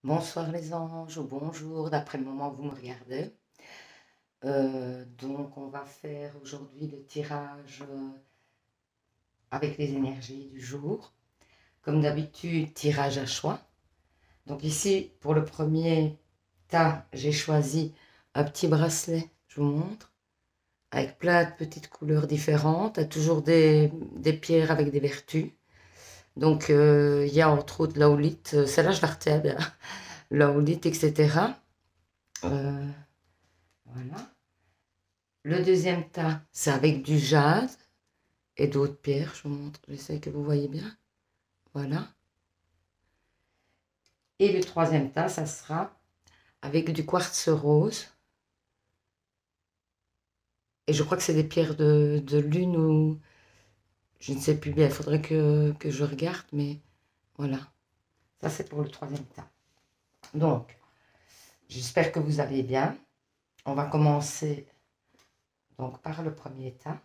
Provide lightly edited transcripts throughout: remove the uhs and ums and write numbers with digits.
Bonsoir les anges, ou bonjour, d'après le moment où vous me regardez. Donc on va faire aujourd'hui le tirage avec les énergies du jour. Comme d'habitude, tirage à choix. Donc ici, pour le premier tas, j'ai choisi un petit bracelet, je vous montre, avec plein de petites couleurs différentes, toujours des pierres avec des vertus. Donc il y a entre autres l'aulite, celle-là je la retiens bien, l'aulite, etc. Euh, voilà. Le deuxième tas, c'est avec du jade et d'autres pierres. Je vous montre, j'essaie que vous voyez bien. Voilà. Et le troisième tas, ça sera avec du quartz rose. Et je crois que c'est des pierres de lune ou... Je ne sais plus bien, il faudrait que je regarde, mais voilà. Ça, c'est pour le troisième tas. Donc, j'espère que vous allez bien. On va commencer donc par le premier tas.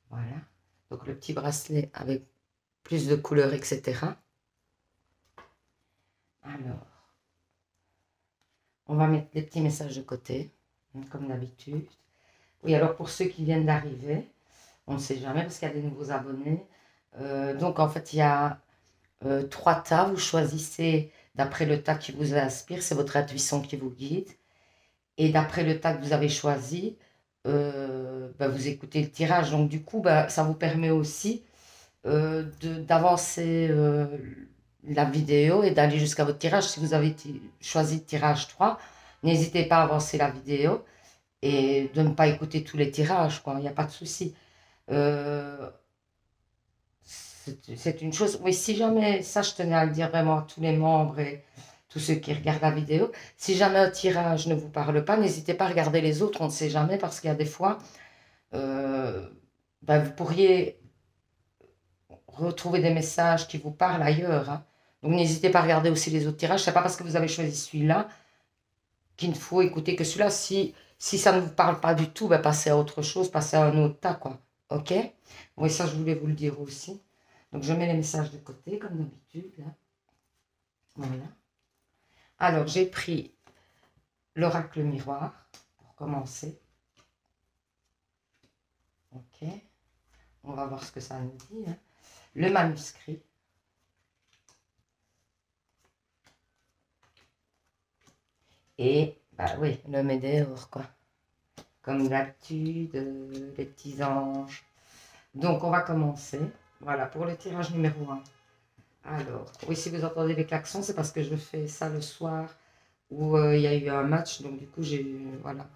Voilà. Donc, le petit bracelet avec plus de couleurs, etc. Alors, on va mettre les petits messages de côté, comme d'habitude. Oui, alors pour ceux qui viennent d'arriver, on ne sait jamais parce qu'il y a des nouveaux abonnés. Donc en fait, il y a trois tas. Vous choisissez d'après le tas qui vous inspire, c'est votre intuition qui vous guide. Et d'après le tas que vous avez choisi, vous écoutez le tirage. Donc du coup, ça vous permet aussi d'avancer la vidéo et d'aller jusqu'à votre tirage. Si vous avez choisi le tirage 3, n'hésitez pas à avancer la vidéo et de ne pas écouter tous les tirages, quoi. Il n'y a pas de souci. Euh, c'est une chose. Oui, si jamais, ça je tenais à le dire vraiment à tous les membres et tous ceux qui regardent la vidéo, si jamais un tirage ne vous parle pas, n'hésitez pas à regarder les autres, on ne sait jamais parce qu'il y a des fois, euh, vous pourriez retrouver des messages qui vous parlent ailleurs, hein. Donc n'hésitez pas à regarder aussi les autres tirages. C'est pas parce que vous avez choisi celui-là qu'il ne faut écouter que celui-là. Si ça ne vous parle pas du tout, passez à autre chose, passez à un autre tas, quoi. Ok? Oui, ça je voulais vous le dire aussi. Donc je mets les messages de côté comme d'habitude, là. Voilà. Alors j'ai pris l'oracle miroir pour commencer. Ok. On va voir ce que ça nous dit, hein. Le manuscrit. Et, oui, le météore, quoi. Comme d'habitude, les petits anges. Donc, on va commencer. Voilà, pour le tirage numéro 1. Alors, oui, si vous entendez les klaxons, c'est parce que je fais ça le soir où il y a eu un match. Donc, du coup, voilà.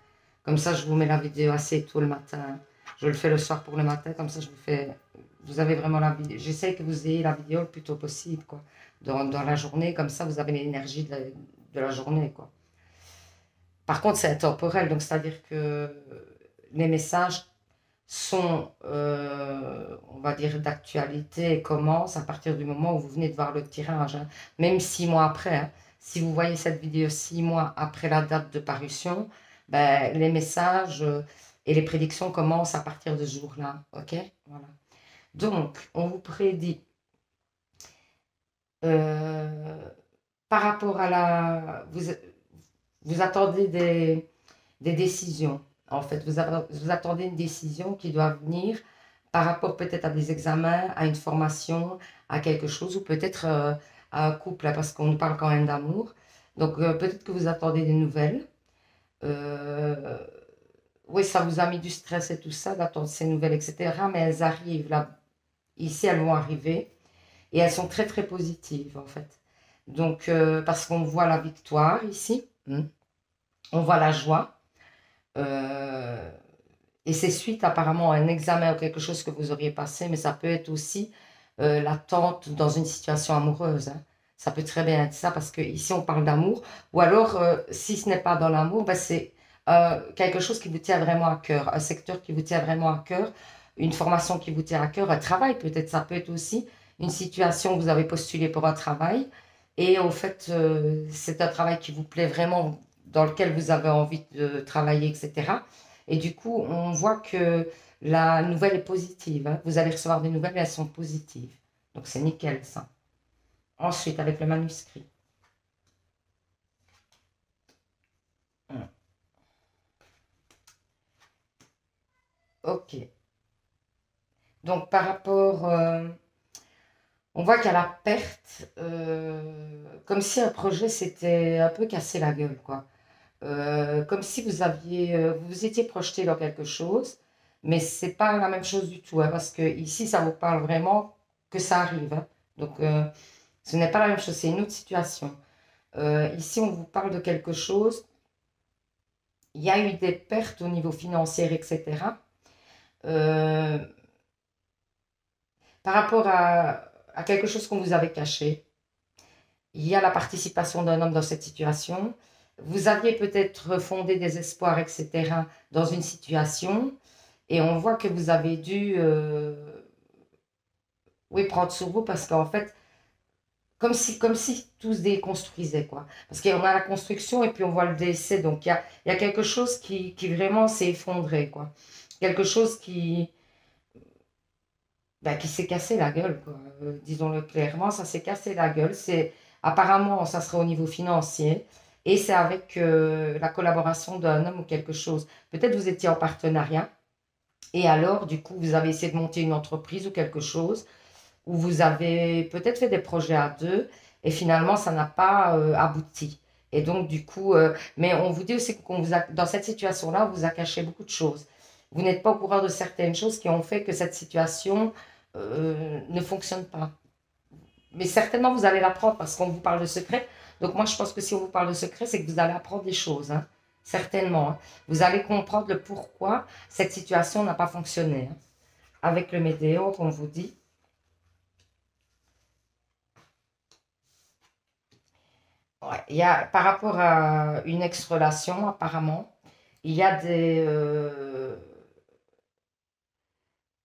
Comme ça, je vous mets la vidéo assez tôt le matin. Je le fais le soir pour le matin. Comme ça, je vous fais... Vous avez vraiment la vidéo. J'essaie que vous ayez la vidéo le plus tôt possible, quoi. Dans la journée. Comme ça, vous avez l'énergie de la journée, quoi. Par contre, c'est intemporel, donc c'est-à-dire que les messages sont, on va dire, d'actualité et commencent à partir du moment où vous venez de voir le tirage, hein. Même 6 mois après, hein. Si vous voyez cette vidéo 6 mois après la date de parution, les messages et les prédictions commencent à partir de ce jour-là. Ok? Voilà. Donc, on vous prédit euh, par rapport à la... Vous attendez des décisions. En fait, vous attendez une décision qui doit venir par rapport peut-être à des examens, à une formation, à quelque chose, ou peut-être à un couple, hein, parce qu'on nous parle quand même d'amour. Donc, peut-être que vous attendez des nouvelles. Euh, oui, ça vous a mis du stress et tout ça, d'attendre ces nouvelles, etc. Mais elles arrivent là. Ici, elles vont arriver. Et elles sont très, très positives, en fait. Donc, parce qu'on voit la victoire ici. On voit la joie. Euh, et c'est suite apparemment à un examen ou quelque chose que vous auriez passé, mais ça peut être aussi l'attente dans une situation amoureuse, hein. Ça peut très bien être ça parce que ici on parle d'amour. Ou alors, si ce n'est pas dans l'amour, c'est quelque chose qui vous tient vraiment à cœur, un secteur qui vous tient vraiment à cœur, une formation qui vous tient à cœur, un travail peut-être. Ça peut être aussi une situation où vous avez postulé pour un travail et au fait, c'est un travail qui vous plaît vraiment, dans lequel vous avez envie de travailler, etc. Et du coup, on voit que la nouvelle est positive, hein. Vous allez recevoir des nouvelles et elles sont positives. Donc c'est nickel ça. Ensuite, avec le manuscrit. Ok. Donc, par rapport, on voit qu'à la perte, comme si un projet s'était un peu cassé la gueule, quoi. Comme si vous aviez, vous vous étiez projeté dans quelque chose, mais c'est pas la même chose du tout, hein, parce que ici, ça vous parle vraiment que ça arrive, hein. Donc, ce n'est pas la même chose, c'est une autre situation. Ici, on vous parle de quelque chose, il y a eu des pertes au niveau financier, etc. Euh, Par rapport à quelque chose qu'on vous avait caché, il y a la participation d'un homme dans cette situation. Vous aviez peut-être fondé des espoirs, etc., dans une situation, et on voit que vous avez dû, oui, prendre sur vous parce qu'en fait, comme si tout se déconstruisait, quoi. Parce qu'on a la construction et puis on voit le décès, donc il y a quelque chose qui vraiment s'est effondré, quoi. Quelque chose qui s'est cassé la gueule, quoi. Disons-le clairement, ça s'est cassé la gueule. Apparemment, ça serait au niveau financier et c'est avec la collaboration d'un homme ou quelque chose. Peut-être vous étiez en partenariat et alors, du coup, vous avez essayé de monter une entreprise ou quelque chose où vous avez peut-être fait des projets à deux et finalement, ça n'a pas abouti. Et donc, du coup, mais on vous dit aussi dans cette situation-là, on vous a caché beaucoup de choses. Vous n'êtes pas au courant de certaines choses qui ont fait que cette situation ne fonctionne pas. Mais certainement, vous allez l'apprendre parce qu'on vous parle de secret. Donc, moi, je pense que si on vous parle de secret, c'est que vous allez apprendre des choses, hein. Certainement, hein. Vous allez comprendre le pourquoi cette situation n'a pas fonctionné, hein. Avec le météo, on vous dit. Ouais, par rapport à une ex-relation, apparemment, il y a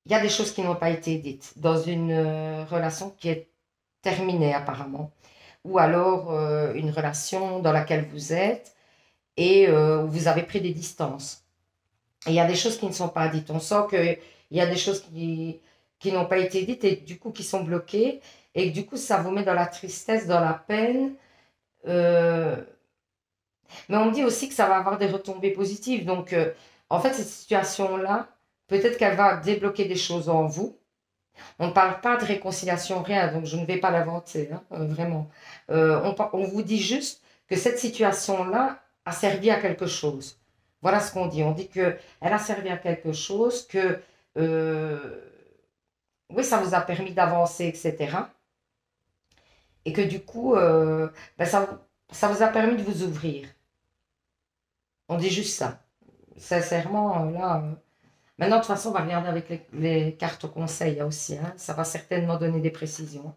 il y a des choses qui n'ont pas été dites dans une relation qui est terminée, apparemment. Ou alors une relation dans laquelle vous êtes et où vous avez pris des distances. Et il y a des choses qui ne sont pas dites. On sent qu'il y a des choses qui n'ont pas été dites et du coup qui sont bloquées. Et du coup, ça vous met dans la tristesse, dans la peine. Euh, mais on me dit aussi que ça va avoir des retombées positives. Donc, en fait, cette situation-là, peut-être qu'elle va débloquer des choses en vous. On ne parle pas de réconciliation, rien, donc je ne vais pas l'inventer, hein, vraiment. On vous dit juste que cette situation-là a servi à quelque chose. Voilà ce qu'on dit. On dit qu'elle a servi à quelque chose, que euh, oui, ça vous a permis d'avancer, etc. Et que du coup, ça vous a permis de vous ouvrir. On dit juste ça. Sincèrement, là. Maintenant, de toute façon, on va regarder avec les cartes au conseil, hein, aussi, hein. Ça va certainement donner des précisions.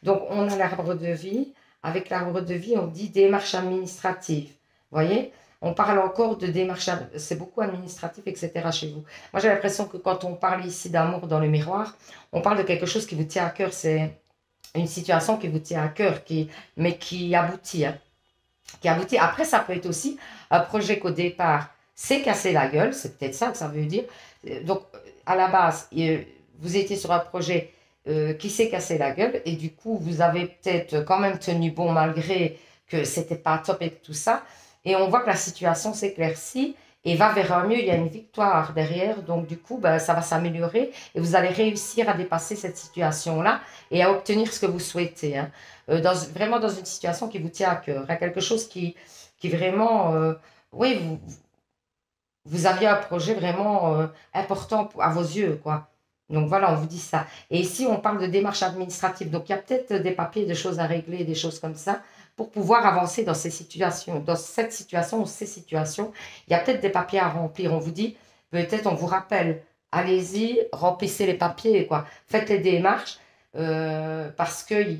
Donc, on a l'arbre de vie. Avec l'arbre de vie, on dit démarche administrative. Vous voyez? On parle encore de démarche, c'est beaucoup administratif, etc. chez vous. Moi, j'ai l'impression que quand on parle ici d'amour dans le miroir, on parle de quelque chose qui vous tient à cœur. C'est une situation qui vous tient à cœur, mais qui aboutit, hein, qui aboutit. Après, ça peut être aussi un projet qu'au départ, c'est casser la gueule. C'est peut-être ça que ça veut dire. Donc, à la base, vous étiez sur un projet qui s'est cassé la gueule et du coup, vous avez peut-être quand même tenu bon malgré que c'était pas top et tout ça. Et on voit que la situation s'éclaircit et va vers un mieux. Il y a une victoire derrière. Donc, du coup, ben, ça va s'améliorer et vous allez réussir à dépasser cette situation-là et à obtenir ce que vous souhaitez, hein. Vraiment dans une situation qui vous tient à cœur, à quelque chose qui vraiment, oui, vous aviez un projet vraiment important à vos yeux, quoi. Donc voilà, on vous dit ça. Et ici, on parle de démarche administrative. Donc il y a peut-être des papiers, des choses à régler, des choses comme ça, pour pouvoir avancer dans ces situations, dans cette situation ou ces situations. Il y a peut-être des papiers à remplir. On vous dit, peut-être on vous rappelle, allez-y, remplissez les papiers, quoi. Faites les démarches parce que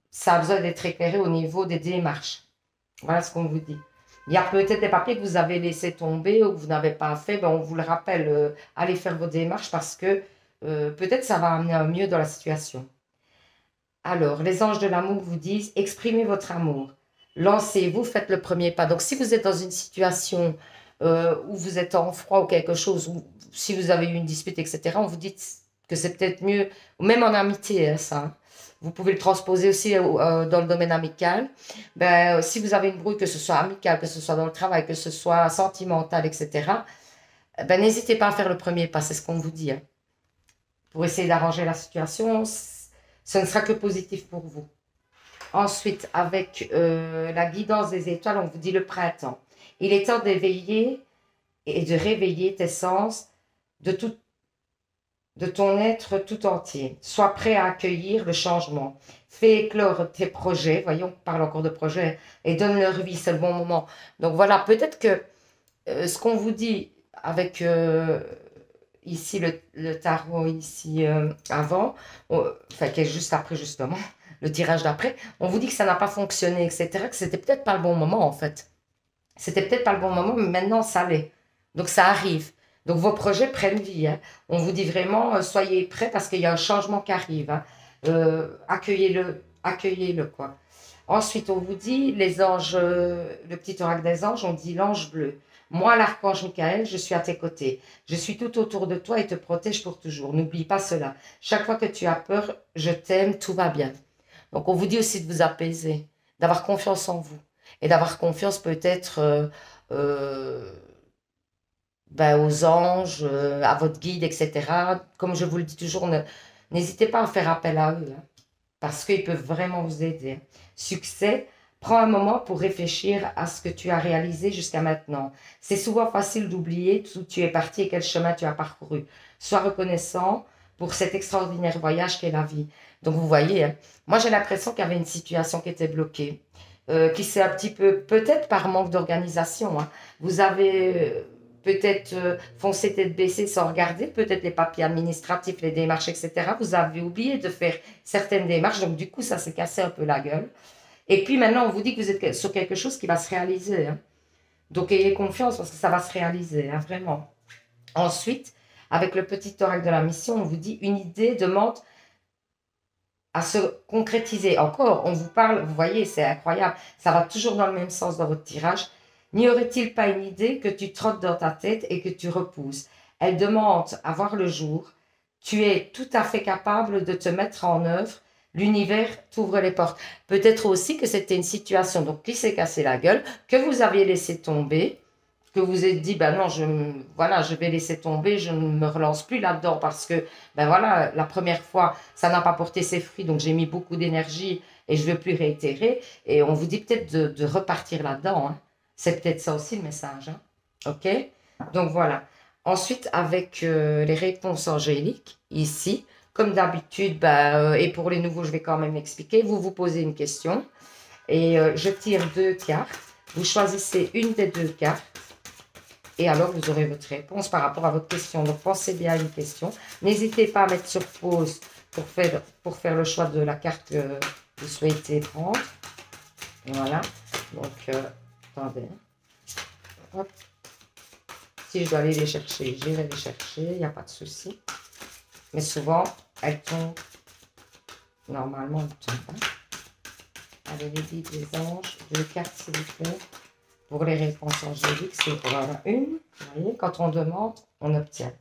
ça a besoin d'être éclairé au niveau des démarches. Voilà ce qu'on vous dit. Il y a peut-être des papiers que vous avez laissés tomber ou que vous n'avez pas fait. Ben, on vous le rappelle, allez faire vos démarches parce que peut-être ça va amener un mieux dans la situation. Alors, les anges de l'amour vous disent, exprimez votre amour. Lancez-vous, faites le premier pas. Donc, si vous êtes dans une situation où vous êtes en froid ou quelque chose, ou si vous avez eu une dispute, etc., on vous dit que c'est peut-être mieux, ou même en amitié, hein, ça, hein. Vous pouvez le transposer aussi dans le domaine amical. Ben, si vous avez une brouille, que ce soit amical, que ce soit dans le travail, que ce soit sentimental, etc., ben, n'hésitez pas à faire le premier pas, c'est ce qu'on vous dit. Hein. Pour essayer d'arranger la situation, ce ne sera que positif pour vous. Ensuite, avec la guidance des étoiles, on vous dit le printemps. Il est temps d'éveiller et de réveiller tes sens de, tout, de ton être tout entier. Sois prêt à accueillir le changement. Fais éclore tes projets, voyons, on parle encore de projets, et donne leur vie, c'est le bon moment. Donc voilà, peut-être que ce qu'on vous dit avec ici le tarot, ici avant, enfin qui est juste après justement, le tirage d'après, on vous dit que ça n'a pas fonctionné, etc., que c'était peut-être pas le bon moment en fait. C'était peut-être pas le bon moment, mais maintenant ça l'est. Donc ça arrive. Donc vos projets prennent vie. Hein. On vous dit vraiment, soyez prêts parce qu'il y a un changement qui arrive. Hein. Accueillez-le quoi. Ensuite, on vous dit les anges, le petit oracle des anges, on dit l'ange bleu. Moi, l'archange Michael, je suis à tes côtés. Je suis tout autour de toi et te protège pour toujours. N'oublie pas cela. Chaque fois que tu as peur, je t'aime, tout va bien. Donc, on vous dit aussi de vous apaiser, d'avoir confiance en vous et d'avoir confiance peut-être euh, ben, aux anges, à votre guide, etc. Comme je vous le dis toujours, n'hésitez pas à faire appel à eux, hein, parce qu'ils peuvent vraiment vous aider. Succès, prends un moment pour réfléchir à ce que tu as réalisé jusqu'à maintenant. C'est souvent facile d'oublier d'où tu es parti et quel chemin tu as parcouru. Sois reconnaissant pour cet extraordinaire voyage qu'est la vie. Donc vous voyez, hein, moi j'ai l'impression qu'il y avait une situation qui était bloquée, qui s'est un petit peu, peut-être par manque d'organisation, hein. Vous avez peut-être foncé tête baissée sans regarder, peut-être les papiers administratifs, les démarches, etc. Vous avez oublié de faire certaines démarches, donc du coup ça s'est cassé un peu la gueule. Et puis maintenant on vous dit que vous êtes sur quelque chose qui va se réaliser. Hein. Donc ayez confiance parce que ça va se réaliser, hein, vraiment. Ensuite, avec le petit oracle de la mission, on vous dit une idée demande à se concrétiser. Encore, on vous parle, vous voyez, c'est incroyable, ça va toujours dans le même sens dans votre tirage. N'y aurait-il pas une idée que tu trottes dans ta tête et que tu repousses? Elle demande à voir le jour. Tu es tout à fait capable de te mettre en œuvre. L'univers t'ouvre les portes. Peut-être aussi que c'était une situation donc, qui s'est cassé la gueule, que vous aviez laissé tomber, que vous êtes dit, ben non, voilà, je vais laisser tomber, je ne me relance plus là-dedans parce que, ben voilà, la première fois, ça n'a pas porté ses fruits, donc j'ai mis beaucoup d'énergie et je ne veux plus réitérer. Et on vous dit peut-être de repartir là-dedans. Hein. C'est peut-être ça aussi le message. Hein. OK? Donc voilà. Ensuite, avec les réponses angéliques, ici, comme d'habitude, et pour les nouveaux, je vais quand même expliquer. Vous vous posez une question et je tire 2 cartes. Vous choisissez une des 2 cartes. Et alors, vous aurez votre réponse par rapport à votre question. Donc, pensez bien à une question. N'hésitez pas à mettre sur pause pour faire le choix de la carte que vous souhaitez prendre. Voilà. Donc, attendez. Hop. Si je dois aller les chercher, j'irai les chercher. Il n'y a pas de souci. Mais souvent, elles tombent. Normalement, elles tombent. Hein. Allez, les guides, les anges. 2 cartes, s'il vous plaît. Pour les réponses angéliques, c'est pour avoir une. Vous voyez, quand on demande, on obtient.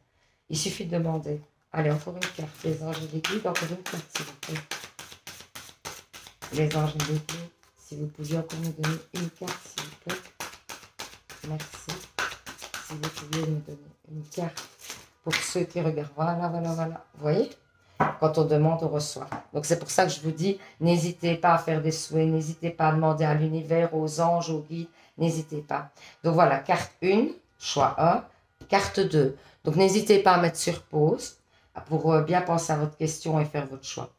Il suffit de demander. Allez, encore une carte. Les angéliques, encore une carte, s'il vous plaît. Les angéliques, si vous pouviez encore me donner une carte, s'il vous plaît. Merci. Si vous pouviez me donner une carte pour ceux qui regardent. Voilà, voilà, voilà. Vous voyez? Quand on demande, on reçoit. Donc, c'est pour ça que je vous dis, n'hésitez pas à faire des souhaits, n'hésitez pas à demander à l'univers, aux anges, aux guides, n'hésitez pas. Donc, voilà, carte 1, choix 1, carte 2. Donc, n'hésitez pas à mettre sur pause pour bien penser à votre question et faire votre choix.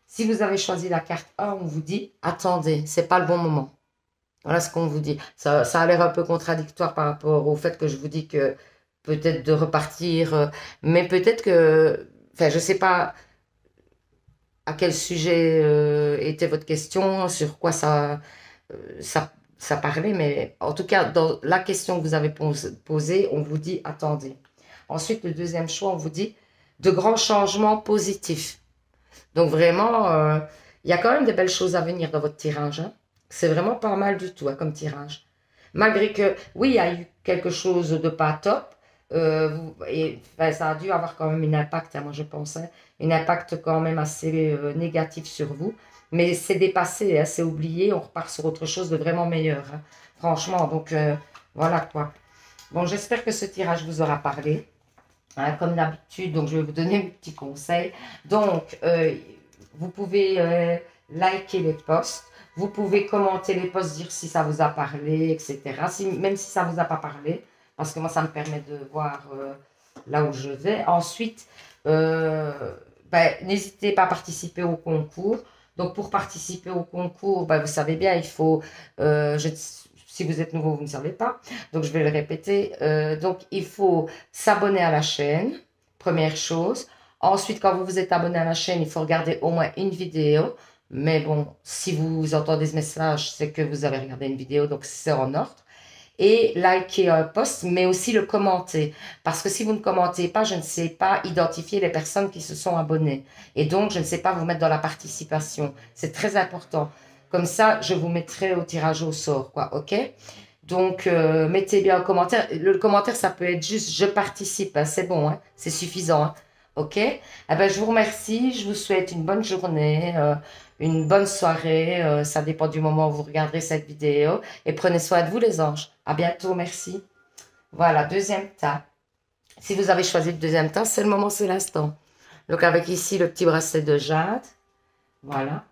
Si vous avez choisi la carte 1, on vous dit, attendez, c'est pas le bon moment. Voilà ce qu'on vous dit. Ça a l'air un peu contradictoire par rapport au fait que je vous dis que peut-être de repartir, mais peut-être que, enfin, je sais pas à quel sujet était votre question, sur quoi ça parlait, mais en tout cas, dans la question que vous avez posée, on vous dit attendez. Ensuite, le deuxième choix, on vous dit de grands changements positifs. Donc vraiment, il y a quand même des belles choses à venir dans votre tirage. Hein. C'est vraiment pas mal du tout hein, comme tirage. Malgré que, oui, il y a eu quelque chose de pas top, et ben, ça a dû avoir quand même un impact, hein, moi je pense, hein, un impact quand même assez négatif sur vous. Mais c'est dépassé, hein, c'est oublié, on repart sur autre chose de vraiment meilleur. Hein, franchement, donc voilà quoi. Bon, j'espère que ce tirage vous aura parlé. Hein, comme d'habitude, donc je vais vous donner mes petits conseils. Donc, vous pouvez liker les posts. Vous pouvez commenter les posts, dire si ça vous a parlé, etc. Même si ça ne vous a pas parlé, parce que moi, ça me permet de voir là où je vais. Ensuite, ben, n'hésitez pas à participer au concours. Donc, pour participer au concours, ben, vous savez bien, il faut, si vous êtes nouveau, vous ne savez pas, donc je vais le répéter. Donc, il faut s'abonner à la chaîne, première chose. Ensuite, quand vous vous êtes abonné à la chaîne, il faut regarder au moins une vidéo. Mais bon, si vous entendez ce message, c'est que vous avez regardé une vidéo, donc c'est en ordre. Et liker un post, mais aussi le commenter. Parce que si vous ne commentez pas, je ne sais pas identifier les personnes qui se sont abonnées. Et donc, je ne sais pas vous mettre dans la participation. C'est très important. Comme ça, je vous mettrai au tirage au sort, quoi, ok? Donc, mettez bien un commentaire. Le commentaire, ça peut être juste je participe, hein, c'est bon, hein, c'est suffisant, hein, ok? Eh ben, je vous remercie, je vous souhaite une bonne journée, une bonne soirée, ça dépend du moment où vous regarderez cette vidéo. Et prenez soin de vous, les anges. À bientôt, merci. Voilà, deuxième tas. Si vous avez choisi le deuxième tas, c'est le moment, c'est l'instant. Donc, avec ici le petit bracelet de jade. Voilà.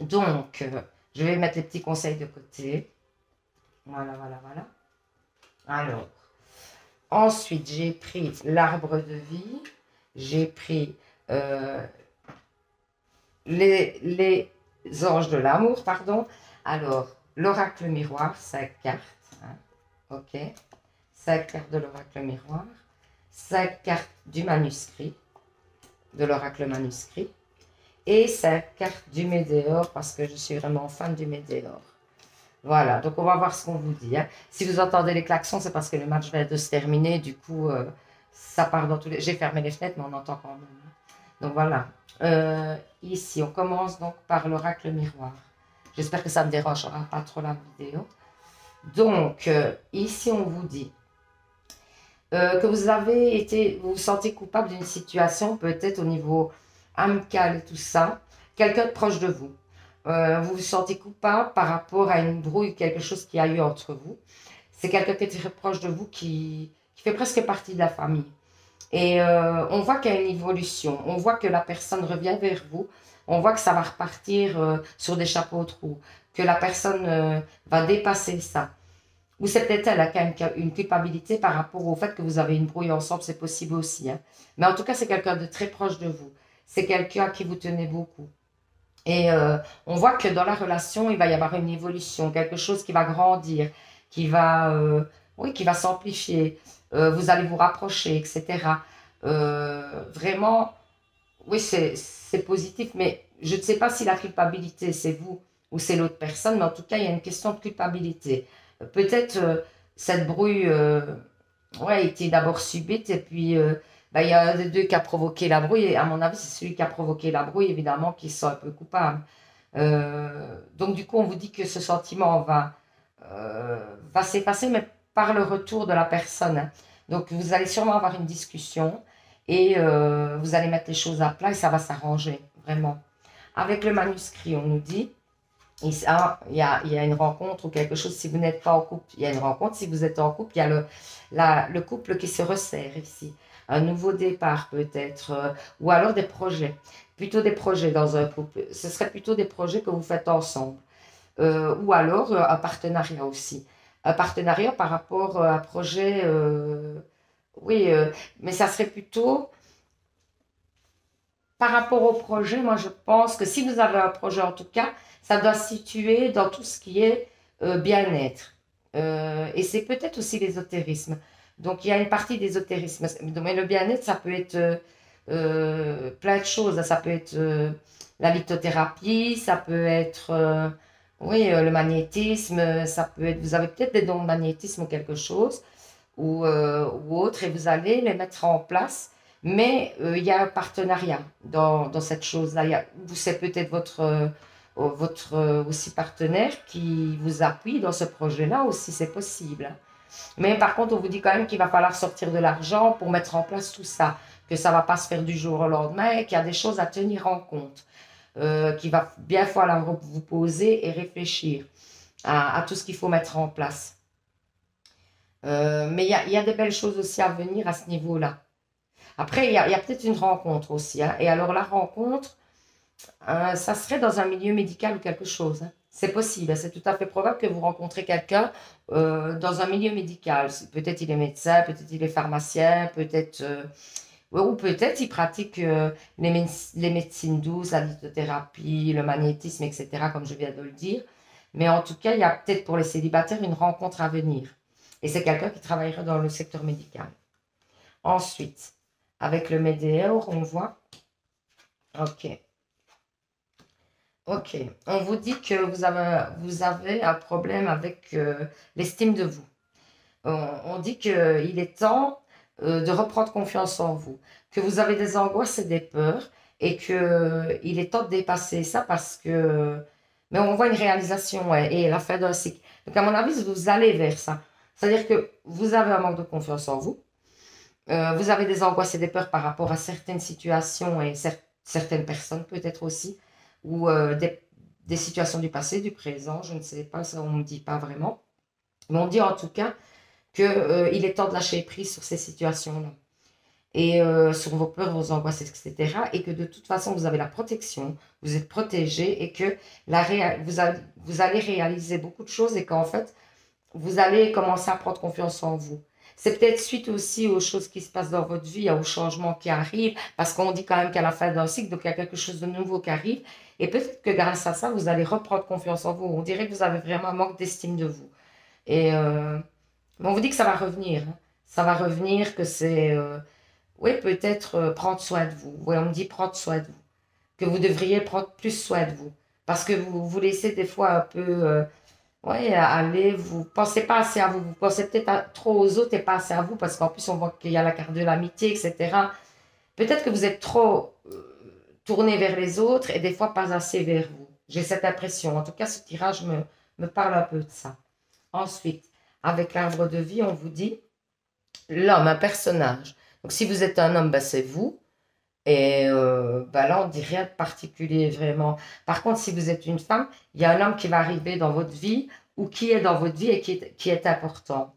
Donc, je vais mettre les petits conseils de côté. Voilà, voilà, voilà. Alors, ensuite, j'ai pris l'arbre de vie. J'ai pris les anges de l'amour, pardon. Alors, l'oracle miroir, 5 cartes. Hein, ok. 5 cartes de l'oracle miroir. 5 cartes du manuscrit, de l'oracle manuscrit. Et 5 cartes du météore, parce que je suis vraiment fan du météore. Voilà, donc on va voir ce qu'on vous dit. Hein. Si vous entendez les klaxons, c'est parce que le match vient de se terminer. Du coup, ça part dans tous les... J'ai fermé les fenêtres, mais on entend quand même. Donc voilà. Ici, on commence donc par l'oracle miroir. J'espère que ça ne dérangera pas trop la vidéo. Donc, ici, on vous dit que vous vous sentez coupable d'une situation, peut-être au niveau amical et tout ça, quelqu'un de proche de vous. Vous vous sentez coupable par rapport à une brouille, quelque chose qui a eu entre vous. C'est quelqu'un qui est très proche de vous, qui fait presque partie de la famille. Et on voit qu'il y a une évolution. On voit que la personne revient vers vous. On voit que ça va repartir sur des chapeaux de roue. Que la personne va dépasser ça. Ou c'est peut-être elle qui a une culpabilité par rapport au fait que vous avez une brouille ensemble. C'est possible aussi. Hein. Mais en tout cas, c'est quelqu'un de très proche de vous. C'est quelqu'un à qui vous tenez beaucoup. Et on voit que dans la relation, il va y avoir une évolution, quelque chose qui va grandir, qui va, oui, qui va s'amplifier. Vous allez vous rapprocher, etc. Vraiment, oui, c'est positif, mais je ne sais pas si la culpabilité, c'est vous ou c'est l'autre personne, mais en tout cas, il y a une question de culpabilité. Peut-être cette brouille ouais, était d'abord subite, et puis bah, il y a un des deux qui a provoqué la brouille, et à mon avis, c'est celui qui a provoqué la brouille, évidemment, qui se sent un peu coupable. Donc, du coup, on vous dit que ce sentiment va s'effacer, mais par le retour de la personne. Hein. Donc, vous allez sûrement avoir une discussion et vous allez mettre les choses à plat et ça va s'arranger, vraiment. Avec le manuscrit, on nous dit, il y a une rencontre ou quelque chose, si vous n'êtes pas en couple, il y a une rencontre, si vous êtes en couple, il y a le couple qui se resserre ici. Un nouveau départ peut-être, ou alors des projets. Plutôt des projets dans un couple. Ce serait plutôt des projets que vous faites ensemble. Ou alors un partenariat aussi. Un partenariat par rapport à un projet, oui, mais ça serait plutôt par rapport au projet. Moi, je pense que si vous avez un projet, en tout cas, ça doit se situer dans tout ce qui est bien-être. Et c'est peut-être aussi l'ésotérisme. Donc, il y a une partie d'ésotérisme. Mais le bien-être, ça peut être plein de choses. Ça peut être la lithothérapie, ça peut être oui, le magnétisme, ça peut être, vous avez peut-être des dons de magnétisme ou quelque chose, ou autre, et vous allez les mettre en place. Mais il y a un partenariat dans cette chose-là. C'est peut-être votre aussi partenaire qui vous appuie dans ce projet-là aussi, c'est possible. Mais par contre, on vous dit quand même qu'il va falloir sortir de l'argent pour mettre en place tout ça, que ça ne va pas se faire du jour au lendemain et qu'il y a des choses à tenir en compte, qu'il va bien falloir vous poser et réfléchir à tout ce qu'il faut mettre en place. Mais il y a des belles choses aussi à venir à ce niveau-là. Après, il y a peut-être une rencontre aussi, hein. Et alors, la rencontre, ça serait dans un milieu médical ou quelque chose, hein. C'est possible, hein. C'est tout à fait probable que vous rencontrez quelqu'un dans un milieu médical. Peut-être il est médecin, peut-être il est pharmacien, peut-être ou peut-être il pratique les médecines douces, la lithothérapie, le magnétisme, etc., comme je viens de le dire. Mais en tout cas, il y a peut-être pour les célibataires une rencontre à venir. Et c'est quelqu'un qui travaillera dans le secteur médical. Ensuite, avec le médiateur, on voit. Ok. Ok. On vous dit que vous avez un problème avec l'estime de vous. On dit qu'il est temps de reprendre confiance en vous, que vous avez des angoisses et des peurs et qu'il est temps de dépasser ça parce que... Mais on voit une réalisation ouais, et la fin d'un cycle. Donc à mon avis, vous allez vers ça. C'est-à-dire que vous avez un manque de confiance en vous, vous avez des angoisses et des peurs par rapport à certaines situations et certaines personnes peut-être aussi, ou des situations du passé, du présent, je ne sais pas, ça on ne me dit pas vraiment. Mais on dit en tout cas qu'il est temps de lâcher prise sur ces situations-là. Et sur vos peurs, vos angoisses, etc. Et que de toute façon, vous avez la protection, vous êtes protégé et que vous allez réaliser beaucoup de choses et qu'en fait, vous allez commencer à prendre confiance en vous. C'est peut-être suite aussi aux choses qui se passent dans votre vie, aux changements qui arrivent, parce qu'on dit quand même qu'à la fin d'un cycle, donc il y a quelque chose de nouveau qui arrive. Et peut-être que grâce à ça, vous allez reprendre confiance en vous. On dirait que vous avez vraiment un manque d'estime de vous. Et on vous dit que ça va revenir, hein. Ça va revenir, que c'est, oui, peut-être prendre soin de vous. Oui, on me dit prendre soin de vous. Que vous devriez prendre plus soin de vous. Parce que vous vous laissez des fois un peu, ouais, aller, vous pensez pas assez à vous. Vous pensez peut-être trop aux autres et pas assez à vous. Parce qu'en plus, on voit qu'il y a la carte de l'amitié, etc. Peut-être que vous êtes trop tourné vers les autres et des fois pas assez vers vous. J'ai cette impression. En tout cas, ce tirage me parle un peu de ça. Ensuite, avec l'arbre de vie, on vous dit l'homme, un personnage. Donc, si vous êtes un homme, ben, c'est vous. Et ben là, on ne dit rien de particulier vraiment. Par contre, si vous êtes une femme, il y a un homme qui va arriver dans votre vie ou qui est dans votre vie et qui est important.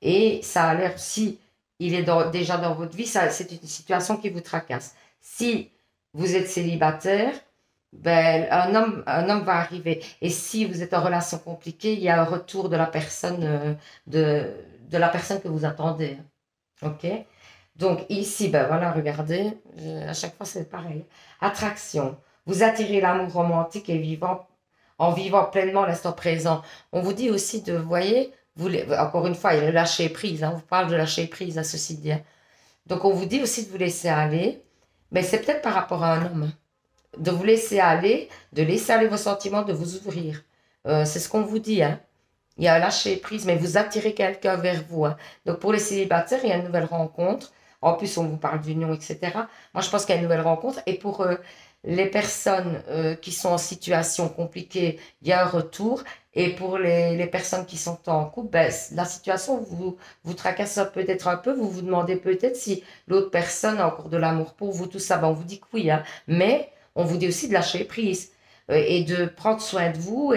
Et ça a l'air, si il est déjà dans votre vie, c'est une situation qui vous tracasse. Si vous êtes célibataire, ben, un homme va arriver. Et si vous êtes en relation compliquée, il y a un retour de la personne, de la personne que vous attendez. OK? Donc ici, ben voilà, regardez, à chaque fois c'est pareil. Attraction. Vous attirez l'amour romantique et vivant, en vivant pleinement l'instant présent. On vous dit aussi de, vous voyez, encore une fois, il y a le lâcher prise, hein, on vous parle de lâcher prise à ceci dit, hein. Donc on vous dit aussi de vous laisser aller, mais c'est peut-être par rapport à un homme, hein. De vous laisser aller, de laisser aller vos sentiments, de vous ouvrir. C'est ce qu'on vous dit, hein. Il y a un lâcher prise, mais vous attirez quelqu'un vers vous, hein. Donc pour les célibataires, il y a une nouvelle rencontre. En plus, on vous parle d'union, etc. Moi, je pense qu'il y a une nouvelle rencontre. Et pour les personnes qui sont en situation compliquée, il y a un retour. Et pour les personnes qui sont en couple, ben, la situation vous tracasse peut-être un peu. Vous vous demandez peut-être si l'autre personne a encore de l'amour pour vous, tout ça. Ben, on vous dit que oui, hein. Mais on vous dit aussi de lâcher prise et de prendre soin de vous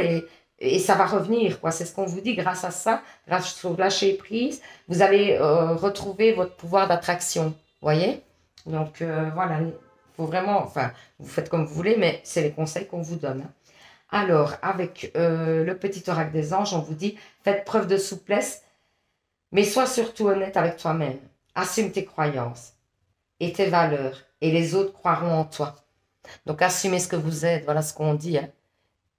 et ça va revenir, quoi. C'est ce qu'on vous dit grâce à ça, grâce au lâcher prise, vous allez retrouver votre pouvoir d'attraction, voyez? Donc voilà, il faut vraiment, enfin, vous faites comme vous voulez, mais c'est les conseils qu'on vous donne, hein. Alors, avec le petit oracle des anges, on vous dit, faites preuve de souplesse, mais sois surtout honnête avec toi-même. Assume tes croyances et tes valeurs, et les autres croiront en toi. Donc, assumez ce que vous êtes, voilà ce qu'on dit, hein.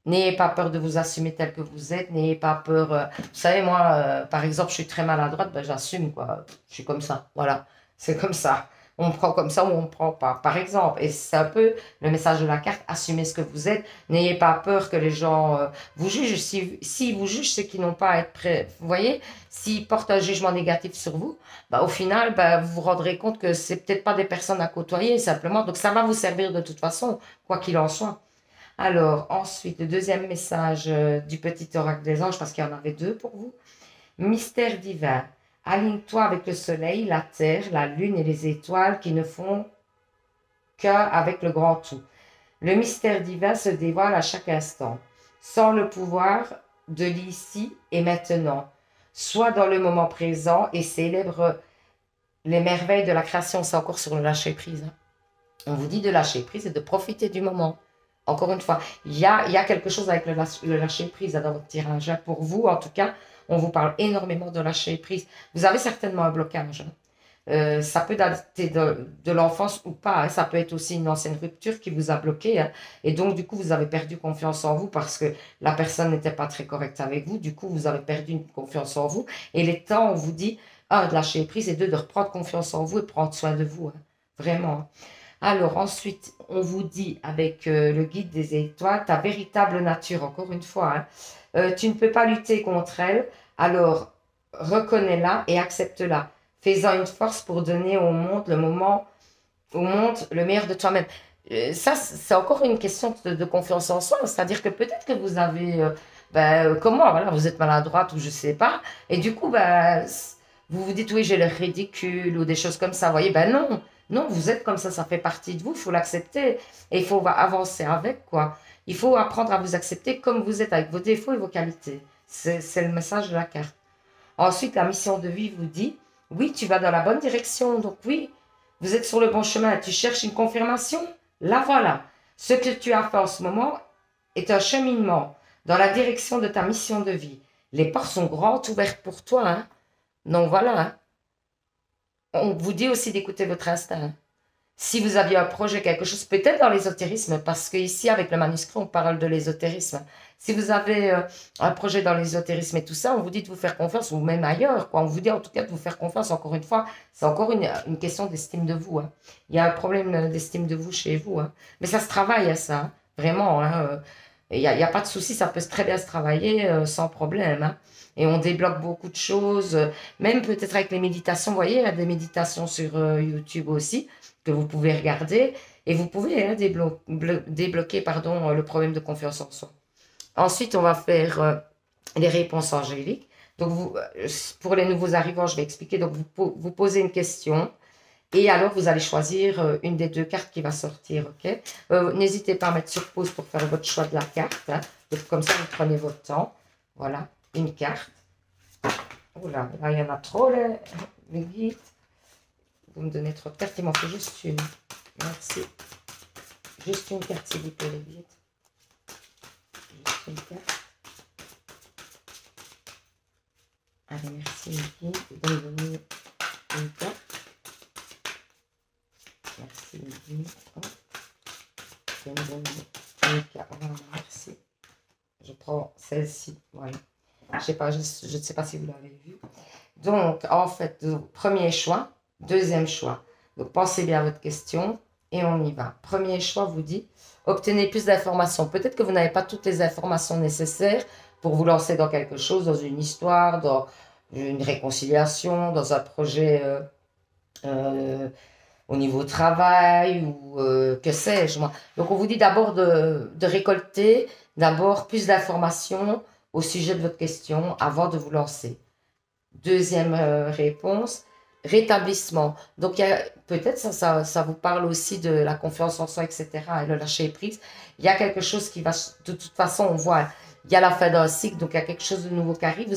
N'ayez pas peur de vous assumer tel que vous êtes. N'ayez pas peur. Vous savez, moi, par exemple, je suis très maladroite, ben, j'assume, quoi. Je suis comme ça. Voilà. C'est comme ça. On me prend comme ça ou on me prend pas. Par exemple. Et c'est un peu le message de la carte. Assumez ce que vous êtes. N'ayez pas peur que les gens vous jugent. Si vous jugent, c'est qu'ils n'ont pas à être prêts. Vous voyez, s'ils portent un jugement négatif sur vous, bah, au final, bah, vous vous rendrez compte que c'est peut-être pas des personnes à côtoyer, simplement. Donc, ça va vous servir de toute façon, quoi qu'il en soit. Alors, ensuite, le deuxième message du petit oracle des anges, parce qu'il y en avait deux pour vous. Mystère divin, aligne-toi avec le soleil, la terre, la lune et les étoiles qui ne font qu'un avec le grand tout. Le mystère divin se dévoile à chaque instant, sans le pouvoir de l'ici et maintenant. Sois dans le moment présent et célèbre les merveilles de la création. C'est encore sur le lâcher prise, hein. On vous dit de lâcher prise et de profiter du moment. Encore une fois, il y a quelque chose avec le lâcher prise dans votre tirage, hein. Pour vous, en tout cas, on vous parle énormément de lâcher prise. Vous avez certainement un blocage, hein. Ça peut dater de l'enfance ou pas, hein. Ça peut être aussi une ancienne rupture qui vous a bloqué, hein. Et donc, du coup, vous avez perdu confiance en vous parce que la personne n'était pas très correcte avec vous. Du coup, vous avez perdu une confiance en vous. Et les temps, on vous dit, un, de lâcher prise et deux, de reprendre confiance en vous et prendre soin de vous, hein. Vraiment, hein. Alors ensuite, on vous dit avec le guide des étoiles, ta véritable nature, encore une fois, hein. Tu ne peux pas lutter contre elle, alors reconnais-la et accepte-la. Fais-en une force pour donner au monde le meilleur de toi-même. Ça, c'est encore une question de confiance en soi, c'est-à-dire que peut-être que vous avez, comme moi, voilà, vous êtes maladroite ou je sais pas, et du coup, vous vous dites, oui, j'ai l'air ridicule ou des choses comme ça, vous voyez, non. Non, vous êtes comme ça fait partie de vous, il faut l'accepter et il faut avancer avec, quoi. Il faut apprendre à vous accepter comme vous êtes avec vos défauts et vos qualités. C'est le message de la carte. Ensuite, la mission de vie vous dit, oui, tu vas dans la bonne direction, donc oui, vous êtes sur le bon chemin, tu cherches une confirmation, la voilà. Ce que tu as fait en ce moment est un cheminement dans la direction de ta mission de vie. Les portes sont grandes ouvertes pour toi, hein. Donc voilà, hein. On vous dit aussi d'écouter votre instinct. Si vous aviez un projet, quelque chose, peut-être dans l'ésotérisme, parce qu'ici, avec le manuscrit, on parle de l'ésotérisme. Si vous avez un projet dans l'ésotérisme et tout ça, on vous dit de vous faire confiance, ou même ailleurs, quoi. On vous dit en tout cas de vous faire confiance, encore une fois, c'est encore une question d'estime de vous, hein. Il y a un problème d'estime de vous chez vous, hein. Mais ça se travaille à ça, hein. Vraiment, hein. Il y a pas de souci, ça peut très bien se travailler sans problème, hein. Et on débloque beaucoup de choses, même peut-être avec les méditations. Vous voyez, il y a des méditations sur YouTube aussi que vous pouvez regarder et vous pouvez, hein, débloquer pardon, le problème de confiance en soi. Ensuite, on va faire les réponses angéliques. Donc, pour les nouveaux arrivants, je vais expliquer. Donc, vous posez une question et alors vous allez choisir une des deux cartes qui va sortir. Ok. N'hésitez pas à mettre sur pause pour faire votre choix de la carte, hein. Donc, comme ça, vous prenez votre temps. Voilà, une carte. Oula, là, il y en a trop, les guides. Vous me donnez trop de cartes, il m'en faut juste une. Merci. Juste une carte, s'il vous plaît, les guides. Juste une carte. Allez, merci, les guides. Vous me donnez une carte. Merci, les guides. Oh. Vous me donnez une carte. Oh, merci. Je prends celle-ci. Voilà. Je sais pas, je ne sais pas si vous l'avez vu. Donc, en fait, premier choix, deuxième choix. Donc, pensez bien à votre question et on y va. Premier choix vous dit, obtenez plus d'informations. Peut-être que vous n'avez pas toutes les informations nécessaires pour vous lancer dans quelque chose, dans une histoire, dans une réconciliation, dans un projet au niveau travail ou que sais-je, moi. Donc, on vous dit d'abord de récolter d'abord plus d'informations au sujet de votre question avant de vous lancer. Deuxième réponse, rétablissement. Donc, peut-être ça vous parle aussi de la confiance en soi, etc. et le lâcher prise. Il y a quelque chose qui va, de toute façon, on voit, il y a la fin d'un cycle, donc il y a quelque chose de nouveau qui arrive.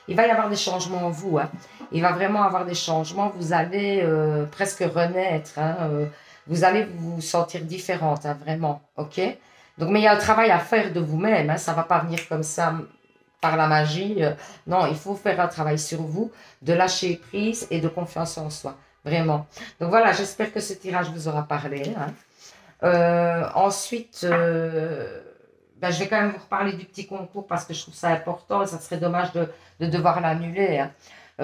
Il va y avoir des changements en vous, hein. Il va vraiment avoir des changements. Vous allez presque renaître, hein. Vous allez vous sentir différente, hein, vraiment. OK? Donc, mais il y a un travail à faire de vous-même, hein. Ça ne va pas venir comme ça par la magie. Non, il faut faire un travail sur vous, de lâcher prise et de confiance en soi. Vraiment. Donc voilà, j'espère que ce tirage vous aura parlé, hein. Ensuite, je vais quand même vous reparler du petit concours parce que je trouve ça important et ça serait dommage de devoir l'annuler, hein.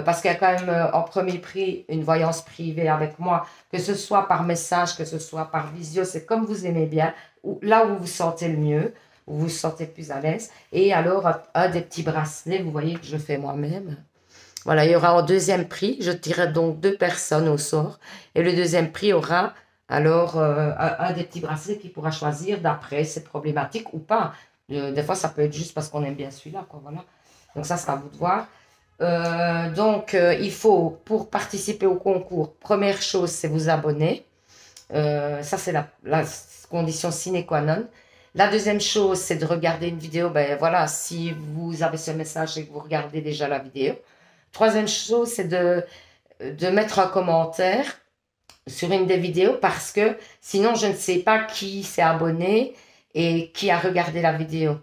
Parce qu'il y a quand même en premier prix une voyance privée avec moi, que ce soit par message, que ce soit par visio, c'est comme vous aimez bien, là où vous vous sentez le mieux, où vous vous sentez plus à l'aise. Et alors, un des petits bracelets, vous voyez que je fais moi-même. Voilà, il y aura en deuxième prix, je tirerai donc 2 personnes au sort. Et le deuxième prix aura alors un des petits bracelets qui pourra choisir d'après ses problématiques ou pas. Des fois, ça peut être juste parce qu'on aime bien celui-là, quoi, voilà. Donc ça, c'est à vous de voir. Il faut, pour participer au concours, première chose, c'est vous abonner. Ça, c'est la condition sine qua non. La deuxième chose, c'est de regarder une vidéo. Ben voilà, si vous avez ce message et que vous regardez déjà la vidéo. Troisième chose, c'est de mettre un commentaire sur une des vidéos parce que sinon, je ne sais pas qui s'est abonné et qui a regardé la vidéo.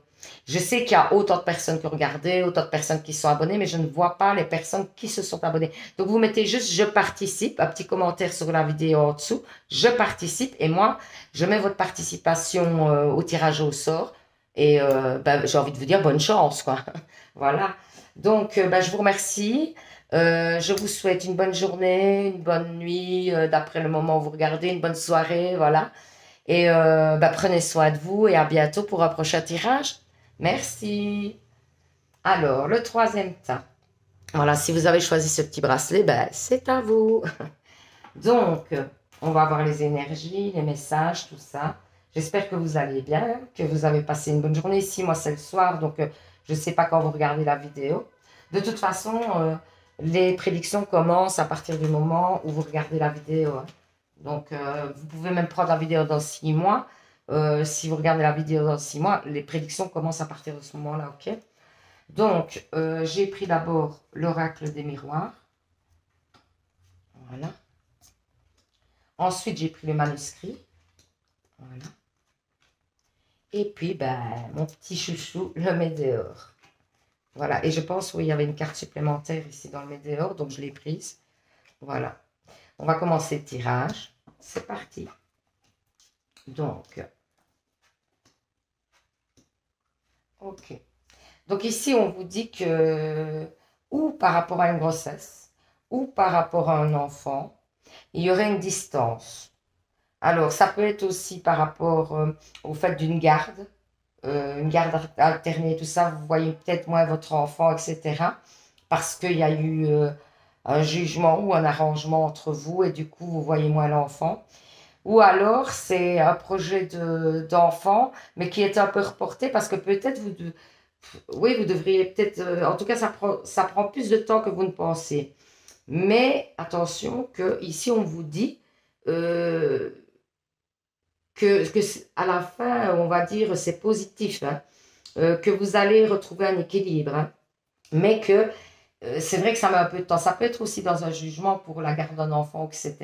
Je sais qu'il y a autant de personnes qui ont regardé, autant de personnes qui sont abonnées, mais je ne vois pas les personnes qui se sont abonnées. Donc, vous mettez juste «Je participe», un petit commentaire sur la vidéo en dessous, «Je participe» et moi, je mets votre participation au tirage au sort et ben, j'ai envie de vous dire bonne chance, quoi. Voilà. Donc, ben, je vous remercie. Je vous souhaite une bonne journée, une bonne nuit, d'après le moment où vous regardez, une bonne soirée, voilà. Et bah, prenez soin de vous et à bientôt pour un prochain tirage. Merci. Alors, le troisième tas. Voilà, si vous avez choisi ce petit bracelet, ben, c'est à vous. Donc, on va voir les énergies, les messages, tout ça. J'espère que vous allez bien, que vous avez passé une bonne journée. Ici, moi, c'est le soir, donc je ne sais pas quand vous regardez la vidéo. De toute façon, les prédictions commencent à partir du moment où vous regardez la vidéo, hein. Donc, vous pouvez même prendre la vidéo dans 6 mois. Si vous regardez la vidéo dans 6 mois, les prédictions commencent à partir de ce moment-là, ok? Donc, j'ai pris d'abord l'oracle des miroirs. Voilà. Ensuite, j'ai pris le manuscrit. Voilà. Et puis, ben, mon petit chouchou, le météore. Voilà. Et je pense, oui, il y avait une carte supplémentaire ici dans le météore, donc je l'ai prise. Voilà. On va commencer le tirage. C'est parti. Donc, ok. Donc ici, on vous dit que, ou par rapport à une grossesse, ou par rapport à un enfant, il y aurait une distance. Alors, ça peut être aussi par rapport au fait d'une garde, une garde alternée, tout ça, vous voyez peut-être moins votre enfant, etc. Parce qu'il y a eu un jugement ou un arrangement entre vous et du coup, vous voyez moins l'enfant. Ou alors, c'est un projet d'enfant, mais qui est un peu reporté parce que peut-être oui, vous devriez peut-être, en tout cas, ça prend plus de temps que vous ne pensez. Mais attention que ici, on vous dit euh, que à la fin, on va dire, c'est positif, hein, que vous allez retrouver un équilibre, hein, mais que c'est vrai que ça met un peu de temps. Ça peut être aussi dans un jugement pour la garde d'un enfant, etc.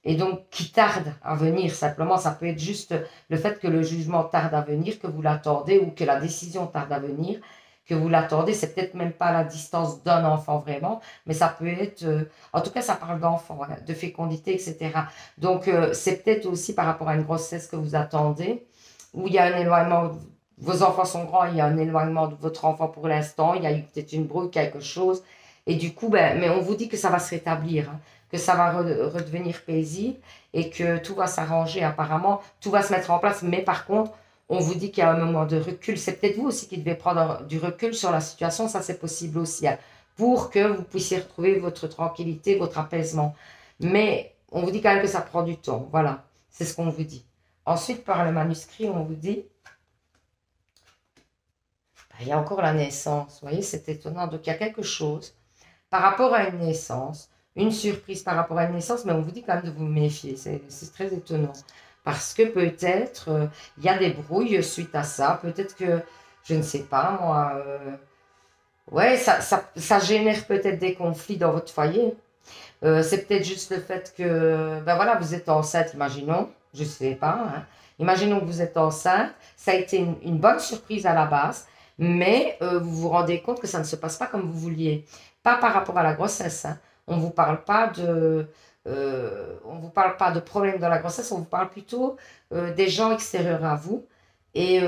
Et donc, qui tarde à venir, simplement, ça peut être juste le fait que le jugement tarde à venir, que vous l'attendez, ou que la décision tarde à venir, que vous l'attendez. C'est peut-être même pas la distance d'un enfant vraiment, mais ça peut être, en tout cas, ça parle d'enfant, hein, de fécondité, etc. Donc, c'est peut-être aussi par rapport à une grossesse que vous attendez, où il y a un éloignement, vos enfants sont grands, il y a un éloignement de votre enfant pour l'instant, il y a eu peut-être une brouille, quelque chose, et du coup, ben, mais on vous dit que ça va se rétablir, hein, que ça va redevenir paisible et que tout va s'arranger apparemment, tout va se mettre en place. Mais par contre, on vous dit qu'il y a un moment de recul. C'est peut-être vous aussi qui devez prendre du recul sur la situation, ça c'est possible aussi, hein, pour que vous puissiez retrouver votre tranquillité, votre apaisement. Mais on vous dit quand même que ça prend du temps, voilà, c'est ce qu'on vous dit. Ensuite, par le manuscrit, on vous dit, ben, il y a encore la naissance, vous voyez, c'est étonnant. Donc il y a quelque chose par rapport à une naissance, une surprise par rapport à une naissance, mais on vous dit quand même de vous méfier. C'est très étonnant. Parce que peut-être il y a des brouilles suite à ça. Peut-être que, je ne sais pas, moi, ouais, ça génère peut-être des conflits dans votre foyer. C'est peut-être juste le fait que, ben voilà, vous êtes enceinte, imaginons, je ne sais pas, hein. Imaginons que vous êtes enceinte, ça a été une bonne surprise à la base, mais vous vous rendez compte que ça ne se passe pas comme vous vouliez. Pas par rapport à la grossesse, hein. On vous parle pas on vous parle pas de problème dans la grossesse, on vous parle plutôt des gens extérieurs à vous et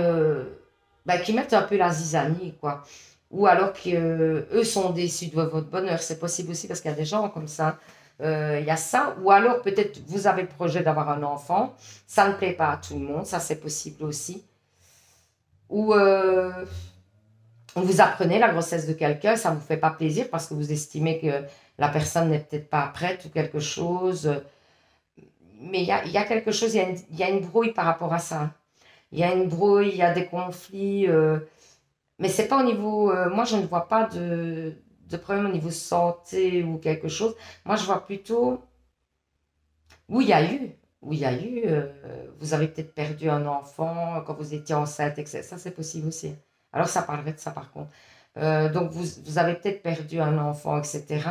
ben, qui mettent un peu la zizanie, quoi. Ou alors qu'eux sont déçus de votre bonheur. C'est possible aussi parce qu'il y a des gens comme ça. Il y a ça. Ou alors peut-être vous avez le projet d'avoir un enfant. Ça ne plaît pas à tout le monde. Ça, c'est possible aussi. Ou vous apprenez la grossesse de quelqu'un. Ça ne vous fait pas plaisir parce que vous estimez que la personne n'est peut-être pas prête ou quelque chose. Mais il y a quelque chose, il y a une brouille par rapport à ça. Il y a une brouille, il y a des conflits. Mais c'est pas au niveau. Moi, je ne vois pas de problème au niveau santé ou quelque chose. Moi, je vois plutôt où il y a eu. où il y a eu, vous avez peut-être perdu un enfant quand vous étiez enceinte, etc. Ça, c'est possible aussi. Alors, ça parlerait de ça, par contre. Donc, vous avez peut-être perdu un enfant, etc.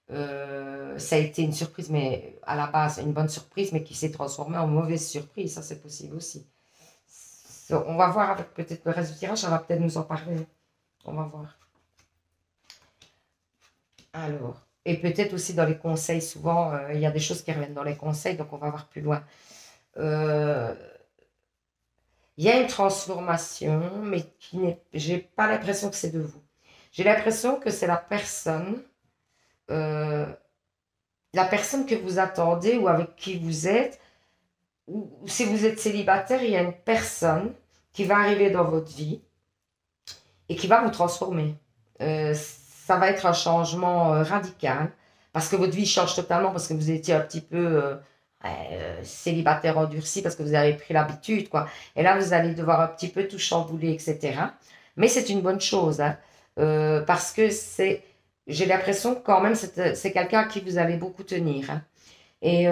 Ça a été une surprise, mais à la base, une bonne surprise, mais qui s'est transformée en mauvaise surprise. Ça, c'est possible aussi. On va voir avec peut-être le reste du tirage, ça va peut-être nous en parler. On va voir. Alors, et peut-être aussi dans les conseils, souvent, il y a des choses qui reviennent dans les conseils, donc on va voir plus loin. Euh, Il y a une transformation, mais j'ai pas l'impression que c'est de vous. J'ai l'impression que c'est euh, la personne que vous attendez ou avec qui vous êtes, ou si vous êtes célibataire, il y a une personne qui va arriver dans votre vie et qui va vous transformer. Ça va être un changement radical parce que votre vie change totalement parce que vous étiez un petit peu célibataire endurci parce que vous avez pris l'habitude, quoi. Et là, vous allez devoir un petit peu tout chambouler, etc. Mais c'est une bonne chose, hein, parce que j'ai l'impression que quand même, c'est quelqu'un à qui vous allez beaucoup tenir, hein. Et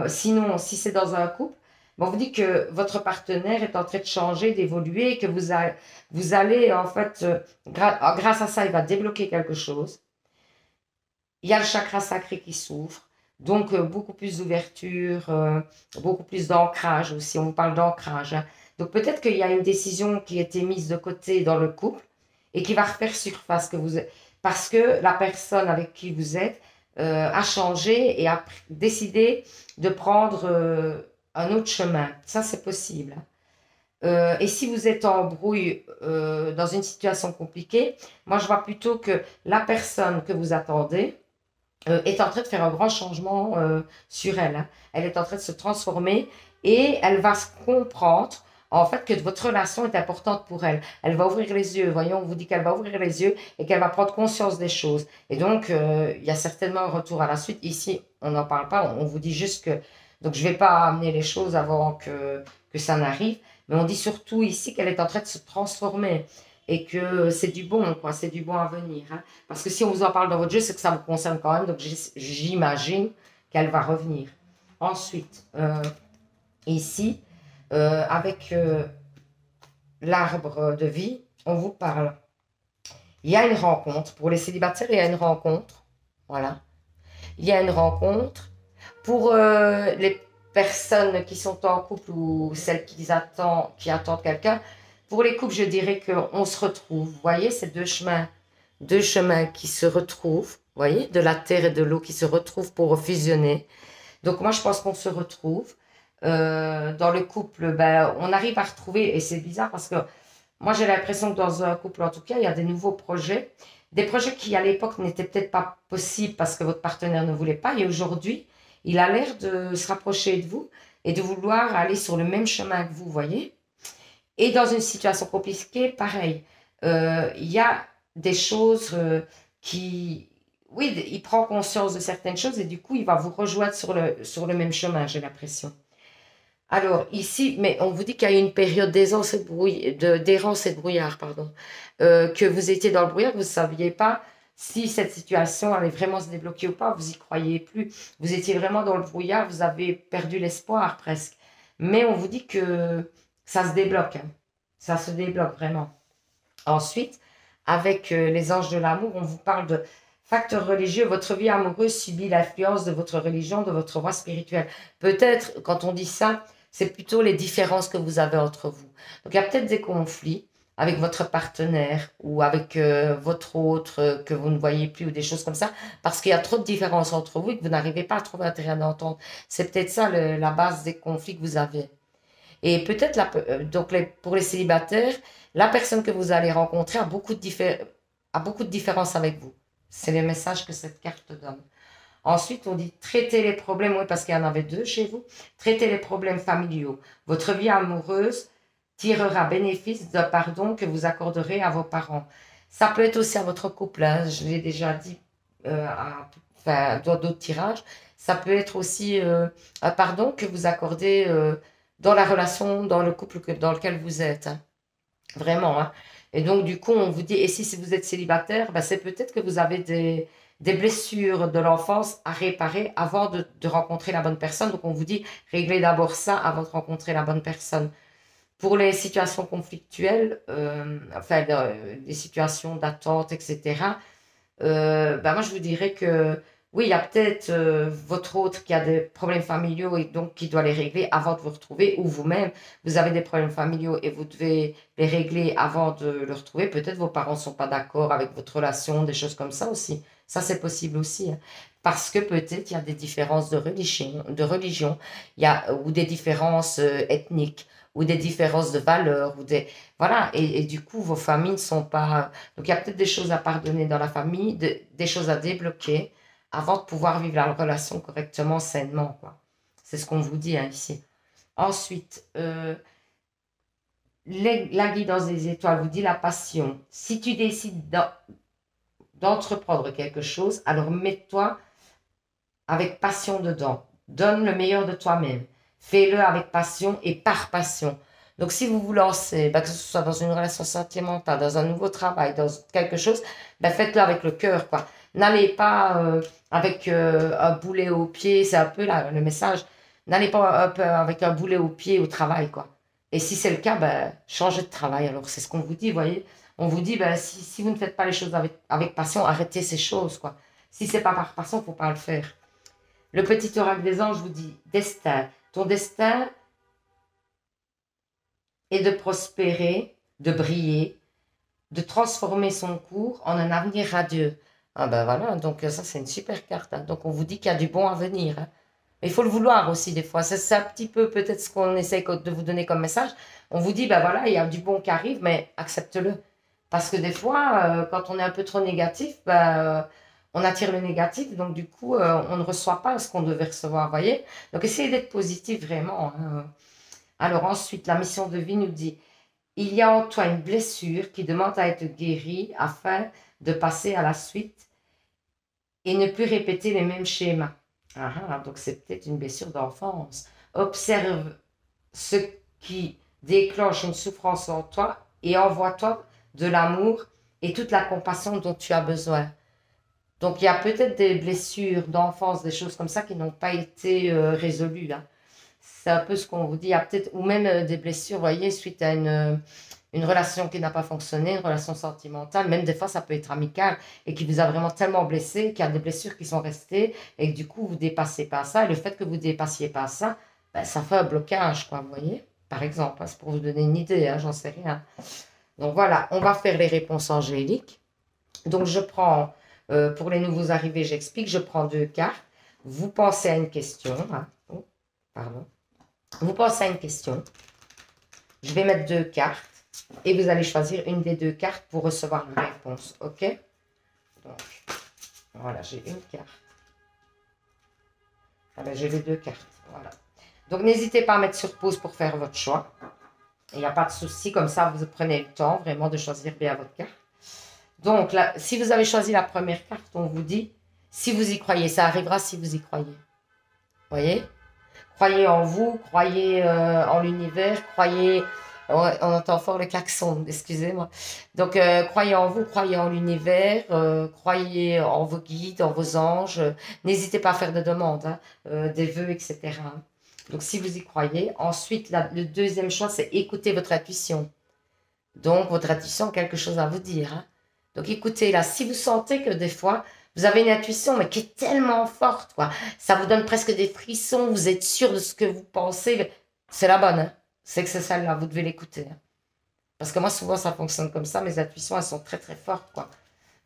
sinon, si c'est dans un couple, bon, on vous dit que votre partenaire est en train de changer, d'évoluer, que vous allez en fait, grâce à ça, il va débloquer quelque chose. Il y a le chakra sacré qui s'ouvre, donc beaucoup plus d'ouverture, beaucoup plus d'ancrage aussi. On parle d'ancrage, hein. Donc peut-être qu'il y a une décision qui a été mise de côté dans le couple et qui va refaire surface parce que la personne avec qui vous êtes a changé et a décidé de prendre un autre chemin. Ça, c'est possible, hein. Et si vous êtes en brouille dans une situation compliquée, moi je vois plutôt que la personne que vous attendez est en train de faire un grand changement sur elle, hein. Elle est en train de se transformer et elle va se comprendre en fait que votre relation est importante pour elle. Elle va ouvrir les yeux. Voyons, on vous dit qu'elle va ouvrir les yeux et qu'elle va prendre conscience des choses. Et donc, il y a certainement un retour à la suite. Ici, on n'en parle pas. On vous dit juste que... Donc, je ne vais pas amener les choses avant que ça n'arrive. Mais on dit surtout ici qu'elle est en train de se transformer et que c'est du bon, quoi. C'est du bon à venir, hein. Parce que si on vous en parle dans votre jeu, c'est que ça vous concerne quand même. Donc, j'imagine qu'elle va revenir. Ensuite, ici, avec l'arbre de vie, on vous parle. Il y a une rencontre. Pour les célibataires, il y a une rencontre. Voilà. Il y a une rencontre. Pour les personnes qui sont en couple ou celles qui attendent quelqu'un, pour les couples, je dirais qu'on se retrouve. Vous voyez, ces deux chemins qui se retrouvent. Vous voyez, de la terre et de l'eau qui se retrouvent pour fusionner. Donc moi, je pense qu'on se retrouve. Dans le couple, ben, on arrive à retrouver, et c'est bizarre parce que moi j'ai l'impression que dans un couple, en tout cas, il y a des nouveaux projets, des projets qui à l'époque n'étaient peut-être pas possibles parce que votre partenaire ne voulait pas, et aujourd'hui, il a l'air de se rapprocher de vous et de vouloir aller sur le même chemin que vous, voyez. Et dans une situation compliquée, pareil, il y a des choses qui... Oui, il prend conscience de certaines choses et du coup, il va vous rejoindre sur le même chemin, j'ai l'impression. Alors, ici, mais on vous dit qu'il y a eu une période d'errance et de brouillard, pardon. Que vous étiez dans le brouillard, que vous ne saviez pas si cette situation allait vraiment se débloquer ou pas, vous n'y croyez plus. Vous étiez vraiment dans le brouillard, vous avez perdu l'espoir presque. Mais on vous dit que ça se débloque, hein. Ça se débloque vraiment. Ensuite, avec les anges de l'amour, on vous parle de facteurs religieux. Votre vie amoureuse subit l'influence de votre religion, de votre voie spirituelle. Peut-être, quand on dit ça, c'est plutôt les différences que vous avez entre vous. Donc, il y a peut-être des conflits avec votre partenaire ou avec votre autre que vous ne voyez plus ou des choses comme ça, parce qu'il y a trop de différences entre vous et que vous n'arrivez pas à trouver un terrain d'entente. C'est peut-être ça la base des conflits que vous avez. Et peut-être, donc pour les célibataires, la personne que vous allez rencontrer a beaucoup de différences avec vous. C'est le message que cette carte donne. Ensuite, on dit traiter les problèmes, oui, parce qu'il y en avait deux chez vous, traiter les problèmes familiaux. Votre vie amoureuse tirera bénéfice d'un pardon que vous accorderez à vos parents. Ça peut être aussi à votre couple, hein, je l'ai déjà dit dans d'autres tirages. Ça peut être aussi un pardon que vous accordez dans la relation, dans le couple dans lequel vous êtes, hein. Vraiment, hein. Et donc, du coup, on vous dit, et si vous êtes célibataire, ben, c'est peut-être que vous avez des blessures de l'enfance à réparer avant de rencontrer la bonne personne. Donc, on vous dit, réglez d'abord ça avant de rencontrer la bonne personne. Pour les situations conflictuelles, enfin, des situations d'attente, etc., ben moi, je vous dirais que oui, il y a peut-être votre autre qui a des problèmes familiaux et donc qui doit les régler avant de vous retrouver, ou vous-même, vous avez des problèmes familiaux et vous devez les régler avant de le retrouver. Peut-être vos parents ne sont pas d'accord avec votre relation, des choses comme ça aussi. Ça, c'est possible aussi, hein. Parce que peut-être il y a des différences de religion, il y a, ou des différences ethniques, ou des différences de valeurs, ou des... Voilà, et du coup, vos familles ne sont pas... Donc, il y a peut-être des choses à pardonner dans la famille, des choses à débloquer avant de pouvoir vivre la relation correctement, sainement, quoi. C'est ce qu'on vous dit, hein, ici. Ensuite, la guidance des étoiles vous dit la passion. Si tu décides d'entreprendre quelque chose, alors mets-toi avec passion dedans. Donne le meilleur de toi-même. Fais-le avec passion et par passion. Donc, si vous vous lancez, ben, que ce soit dans une relation sentimentale, dans un nouveau travail, dans quelque chose, ben, faites-le avec le cœur, quoi. N'allez pas avec un boulet au pied, c'est un peu là, le message. N'allez pas un peu avec un boulet au pied au travail, quoi. Et si c'est le cas, ben, changez de travail. Alors, c'est ce qu'on vous dit, vous voyez. On vous dit, ben, si vous ne faites pas les choses avec passion, arrêtez ces choses, quoi. Si c'est pas par passion, il ne faut pas le faire. Le petit oracle des anges vous dit destin. Ton destin est de prospérer, de briller, de transformer son cours en un avenir radieux. Ah ben voilà, donc ça c'est une super carte, hein. Donc on vous dit qu'il y a du bon à venir, hein. Mais il faut le vouloir aussi des fois. C'est un petit peu peut-être ce qu'on essaie de vous donner comme message. On vous dit, ben voilà, il y a du bon qui arrive, mais accepte-le. Parce que des fois, quand on est un peu trop négatif, ben, on attire le négatif, donc du coup, on ne reçoit pas ce qu'on devait recevoir, vous voyez. Donc essayez d'être positif vraiment, hein. Alors ensuite, la mission de vie nous dit, il y a en toi une blessure qui demande à être guérie afin de passer à la suite et ne plus répéter les mêmes schémas. Donc c'est peut-être une blessure d'enfance. Observe ce qui déclenche une souffrance en toi et envoie-toi de l'amour et toute la compassion dont tu as besoin. Donc il y a peut-être des blessures d'enfance, des choses comme ça qui n'ont pas été résolues, hein. C'est un peu ce qu'on vous dit. Il y a peut-être, ou même des blessures, vous voyez, suite à une relation qui n'a pas fonctionné, une relation sentimentale, même des fois ça peut être amical, et qui vous a vraiment tellement blessé, qu'il y a des blessures qui sont restées, et que du coup vous ne dépassez pas ça, et le fait que vous ne dépassiez pas ça, ben, ça fait un blocage, quoi, vous voyez, par exemple, hein, c'est pour vous donner une idée, hein, j'en sais rien. Donc voilà, on va faire les réponses angéliques. Donc je prends, pour les nouveaux arrivés, j'explique, je prends 2 cartes, vous pensez à une question, hein. Oh, pardon. Vous pensez à une question, je vais mettre 2 cartes, et vous allez choisir une des 2 cartes pour recevoir une réponse, ok? Donc, voilà, j'ai une carte. Ah ben, j'ai les 2 cartes, voilà. Donc, n'hésitez pas à mettre sur pause pour faire votre choix. Il n'y a pas de souci, comme ça, vous prenez le temps vraiment de choisir bien votre carte. Donc, là, si vous avez choisi la première carte, on vous dit, si vous y croyez, ça arrivera si vous y croyez. Vous voyez? Croyez en vous, croyez en l'univers, croyez... On entend fort le klaxon, excusez-moi. Donc, croyez en vous, croyez en l'univers, croyez en vos guides, en vos anges. N'hésitez pas à faire des demandes, hein, des vœux, etc. Donc, si vous y croyez. Ensuite, le deuxième choix, c'est écouter votre intuition. Donc, votre intuition a quelque chose à vous dire, hein. Donc, écoutez-la. Si vous sentez que des fois, vous avez une intuition, mais qui est tellement forte, quoi. Ça vous donne presque des frissons, vous êtes sûr de ce que vous pensez. C'est la bonne, hein. C'est que c'est celle-là, vous devez l'écouter, hein. Parce que moi, souvent, ça fonctionne comme ça. Mes intuitions, elles sont très, très fortes, quoi.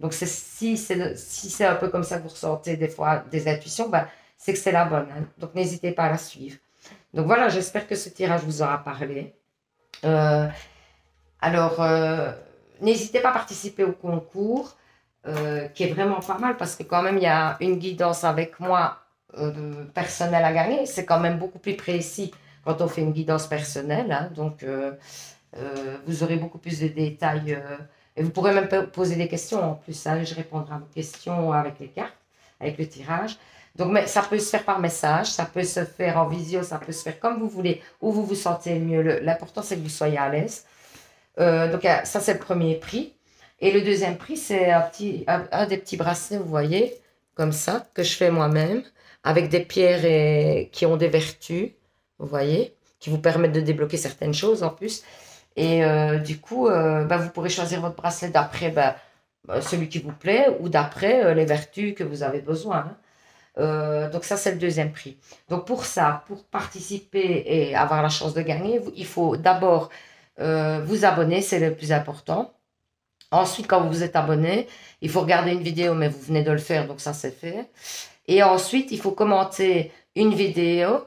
Donc, si c'est un peu comme ça que vous ressentez des fois des intuitions, ben, c'est que c'est la bonne, hein. Donc, n'hésitez pas à la suivre. Donc, voilà, j'espère que ce tirage vous aura parlé. Alors, n'hésitez pas à participer au concours, qui est vraiment pas mal parce que quand même, il y a une guidance avec moi personnelle à gagner. C'est quand même beaucoup plus précis quand on fait une guidance personnelle, hein. Donc, vous aurez beaucoup plus de détails et vous pourrez même poser des questions en plus, hein. Je répondrai à vos questions avec les cartes, avec le tirage. Donc, mais ça peut se faire par message, ça peut se faire en visio, ça peut se faire comme vous voulez, où vous vous sentez le mieux. L'important, c'est que vous soyez à l'aise. Donc, ça, c'est le premier prix. Et le deuxième prix, c'est un des petits bracelets, vous voyez. comme ça, que je fais moi-même, avec des pierres qui ont des vertus, vous voyez, qui vous permettent de débloquer certaines choses en plus. Et du coup, bah, vous pourrez choisir votre bracelet d'après celui qui vous plaît ou d'après les vertus que vous avez besoin, hein. Donc ça, c'est le deuxième prix. Donc pour ça, pour participer et avoir la chance de gagner, il faut d'abord vous abonner, c'est le plus important. Ensuite, quand vous vous êtes abonné, il faut regarder une vidéo, mais vous venez de le faire, donc ça c'est fait. Et ensuite, il faut commenter une vidéo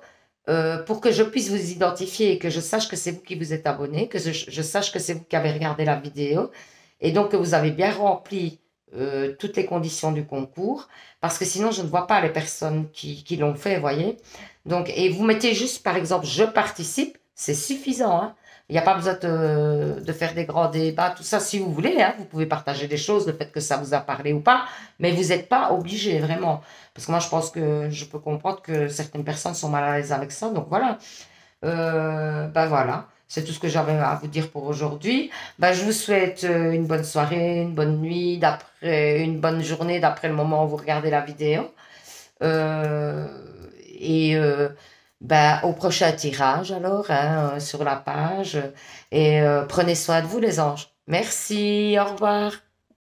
pour que je puisse vous identifier et que je sache que c'est vous qui vous êtes abonné, que je sache que c'est vous qui avez regardé la vidéo et donc que vous avez bien rempli toutes les conditions du concours, parce que sinon je ne vois pas les personnes qui l'ont fait, vous voyez. Donc, et vous mettez juste, par exemple, je participe, c'est suffisant, hein. Il n'y a pas besoin de faire des grands débats, tout ça, si vous voulez, hein, vous pouvez partager des choses, le fait que ça vous a parlé ou pas, mais vous n'êtes pas obligé, vraiment. Parce que moi, je pense que je peux comprendre que certaines personnes sont mal à l'aise avec ça, donc voilà. Ben voilà, c'est tout ce que j'avais à vous dire pour aujourd'hui. Ben, je vous souhaite une bonne soirée, une bonne nuit, d'après une bonne journée, d'après le moment où vous regardez la vidéo. Euh, et ben, au prochain tirage alors, hein, sur la page. Et prenez soin de vous les anges. Merci, au revoir.